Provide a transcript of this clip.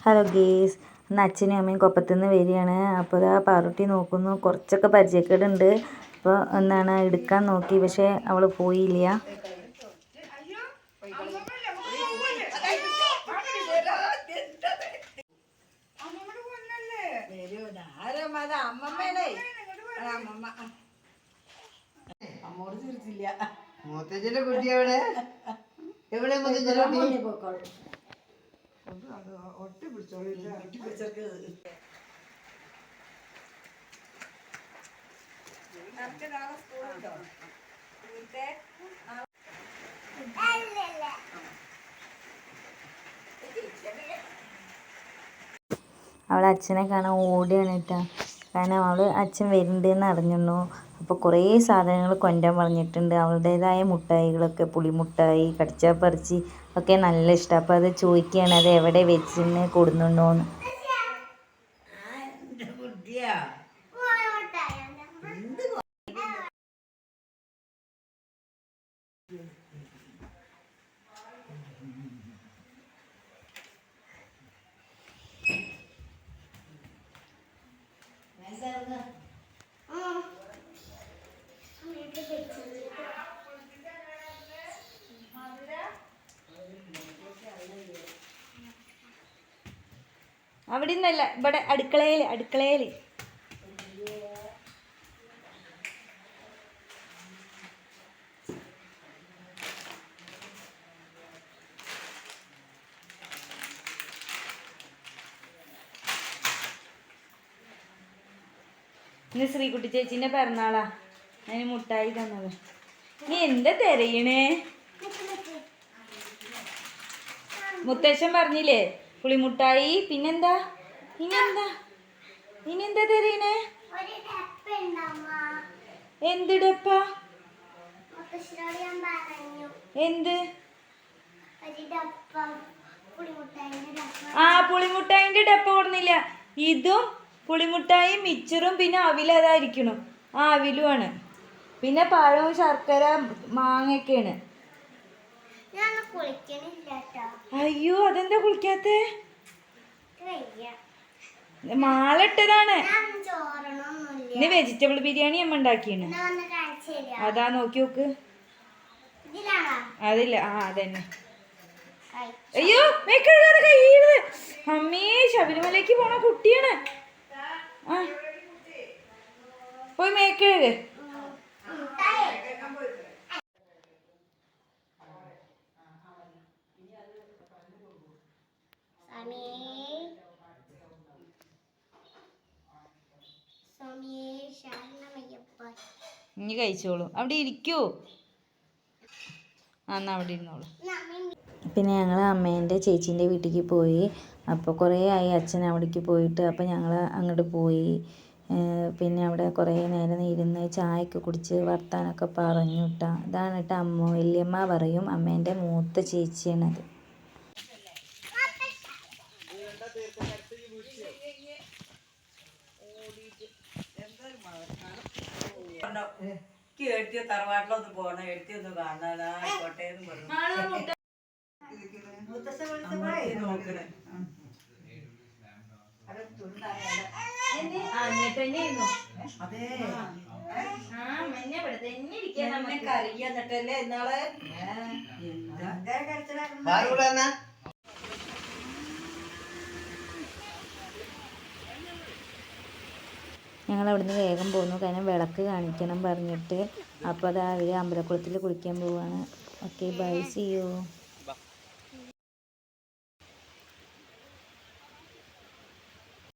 Hello guys, ഇന്ന് അച്ഛനും അമ്മയും കൊപ്പത്തുനിന്ന് വരികയാണ്. അപ്പോൾ ഇതാ പാറുട്ടി നോക്കുന്നു. കുറച്ചൊക്കെ പരിചയക്കേടുണ്ട്. അപ്പോൾ എന്താണ് എടുക്കാൻ നോക്കി, പക്ഷേ അവൾ പോയില്ല. മുത്തച്ഛന്റെ കുട്ടി എവിടെ? എവിടെ മുത്തച്ഛന്റെ കുട്ടി? ഒട്ടി പിടിച്ചോളൂ. അവൾ അച്ഛനെ കാണാൻ ഓടിയാണ് കേട്ടോ. കാരണം അവൾ അച്ഛൻ വരുന്നുണ്ടെന്ന് അറിഞ്ഞിരുന്നു. അപ്പോൾ കുറേ സാധനങ്ങൾ കൊണ്ടുവരാൻ പറഞ്ഞിട്ടുണ്ട്. അവളുടേതായ മുട്ടായികളൊക്കെ, പുളിമുട്ടായി, കടിച്ചാപ്പറിച്ചി ഒക്കെ നല്ല ഇഷ്ടം. അപ്പോൾ അത് ചോദിക്കുകയാണ്, അത് എവിടെ വെച്ചിന്ന് കൊടുന്നുണ്ടോന്ന്. അവിടെ നിന്നല്ല, ഇവിടെ അടുക്കളയിൽ ഇന്ന് ശ്രീകുട്ടി ചേച്ചീൻ്റെ പിറന്നാളാ. അതിന് മുട്ടായി തന്നത്. നീ എന്താ തിരയണേ? മുത്തശ്ശൻ പറഞ്ഞില്ലേ പുളിമുട്ടായി. പിന്നെന്താ ഇനിയെന്താ തിരയണേ? എന്ത് ഡപ്പ? എന്ത്? പുളിമുട്ടായിന്റെ ഡപ്പ കൊടുന്നില്ല. ഇതും പുളിമുട്ടായും മിച്ചറും പിന്നെ അവിലതായിരിക്കണം. അവിലുമാണ്. പിന്നെ പഴവും ശർക്കര മാങ്ങയൊക്കെയാണ്. അയ്യോ, അതെന്താ കുളിക്കാത്തെ? മാളിട്ടതാണ്. ഇന്ന് വെജിറ്റബിൾ ബിരിയാണി അമ്മ ഉണ്ടാക്കിയാണ്. അതാ നോക്കി നോക്ക്. അതില്ല, അതന്നെ. അയ്യോ, അമ്മേ, ശബരിമലയ്ക്ക് പോണ കുട്ടിയാണ്. പോയി മേക്കഴുക. ഇനി കഴിച്ചോളൂ. അവിടെ ഇരിക്കൂ. എന്നാ അവിടെ ഇരുന്നോളൂ. പിന്നെ ഞങ്ങൾ അമ്മേൻ്റെ ചേച്ചീൻ്റെ വീട്ടിലേക്ക് പോയി. അപ്പോൾ കുറേ ആയി അച്ഛൻ അവിടേക്ക് പോയിട്ട്. അപ്പോൾ ഞങ്ങൾ അങ്ങോട്ട് പോയി. പിന്നെ അവിടെ കുറേ നേരം ഇരുന്ന് ചായയൊക്കെ കുടിച്ച് വർത്താനൊക്കെ പറഞ്ഞു കേട്ടോ. ഇതാണ് കേട്ടോ അമ്മ. വല്യമ്മ പറയും. അമ്മേൻ്റെ മൂത്ത ചേച്ചിയാണത്. തറവാട്ടിലൊന്ന് പോണം, എഴുത്തിയൊന്ന് കാണാനായിക്കോട്ടെ നോക്കണേ. അറിയാന്നിട്ടല്ലേ ഇന്നാള് ഞങ്ങൾ അവിടുന്ന് വേഗം പോന്നു. കാരണം വിളക്ക് കാണിക്കണം പറഞ്ഞിട്ട്. അപ്പോൾ അത് അവർ അമ്പലക്കുളത്തിൽ കുളിക്കാൻ പോവാണ്. Okay, bye, see U.